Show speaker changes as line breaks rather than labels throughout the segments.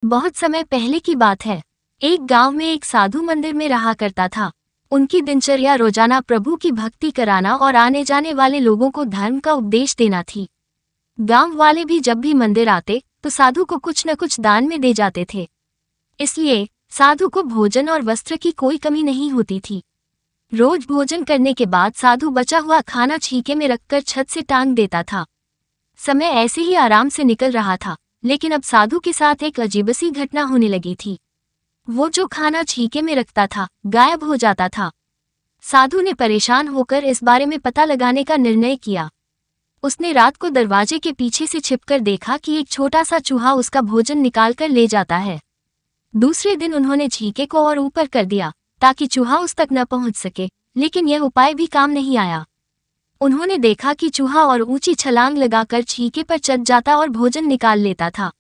बहुत समय पहले की बात है। एक गांव में एक साधु मंदिर में रहा करता था। उनकी दिनचर्या रोजाना प्रभु की भक्ति कराना और आने जाने वाले लोगों को धर्म का उपदेश देना थी। गांव वाले भी जब भी मंदिर आते तो साधु को कुछ न कुछ दान में दे जाते थे। इसलिए साधु को भोजन और वस्त्र की कोई कमी नहीं होती थी। रोज भोजन करने के बाद साधु बचा हुआ खाना छीके में रखकर छत से टांग देता था। समय ऐसे ही आराम से निकल रहा था, लेकिन अब साधु के साथ एक अजीबसी घटना होने लगी थी। वो जो खाना छीके में रखता था गायब हो जाता था। साधु ने परेशान होकर इस बारे में पता लगाने का निर्णय किया। उसने रात को दरवाजे के पीछे से छिपकर देखा कि एक छोटा सा चूहा उसका भोजन निकाल कर ले जाता है। दूसरे दिन उन्होंने छीके को और ऊपर कर दिया ताकि चूहा उस तक न पहुंच सके, लेकिन यह उपाय भी काम नहीं आया। उन्होंने देखा कि चूहा और ऊंची छलांग लगाकर छीके पर चढ़ जाता और भोजन निकाल लेता था।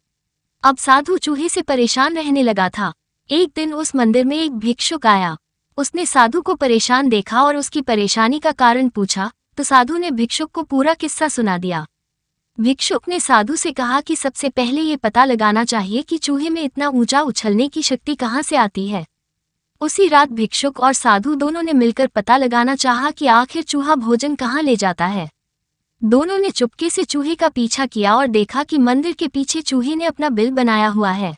अब साधु चूहे से परेशान रहने लगा था। एक दिन उस मंदिर में एक भिक्षुक आया। उसने साधु को परेशान देखा और उसकी परेशानी का कारण पूछा तो साधु ने भिक्षुक को पूरा किस्सा सुना दिया। भिक्षुक ने साधु से कहा कि सबसे पहले ये पता लगाना चाहिए कि चूहे में इतना ऊंचा उछलने की शक्ति कहाँ से आती है। उसी रात भिक्षुक और साधु दोनों ने मिलकर पता लगाना चाहा कि आखिर चूहा भोजन कहाँ ले जाता है। दोनों ने चुपके से चूहे का पीछा किया और देखा कि मंदिर के पीछे चूहे ने अपना बिल बनाया हुआ है।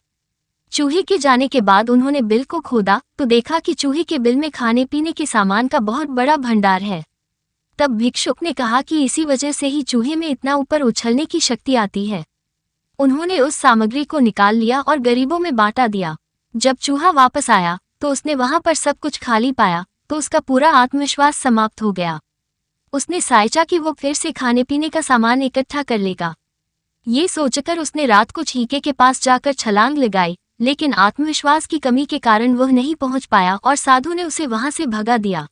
चूहे के जाने के बाद उन्होंने बिल को खोदा तो देखा कि चूहे के बिल में खाने पीने के सामान का बहुत बड़ा भंडार है। तब भिक्षुक ने कहा कि इसी वजह से ही चूहे में इतना ऊपर उछलने की शक्ति आती है। उन्होंने उस सामग्री को निकाल लिया और गरीबों में बांटा दिया। जब चूहा वापस आया तो उसने वहां पर सब कुछ खाली पाया तो उसका पूरा आत्मविश्वास समाप्त हो गया। उसने सोचा कि वो फिर से खाने पीने का सामान इकट्ठा कर लेगा। ये सोचकर उसने रात को छीके के पास जाकर छलांग लगाई, लेकिन आत्मविश्वास की कमी के कारण वह नहीं पहुंच पाया और साधु ने उसे वहां से भगा दिया।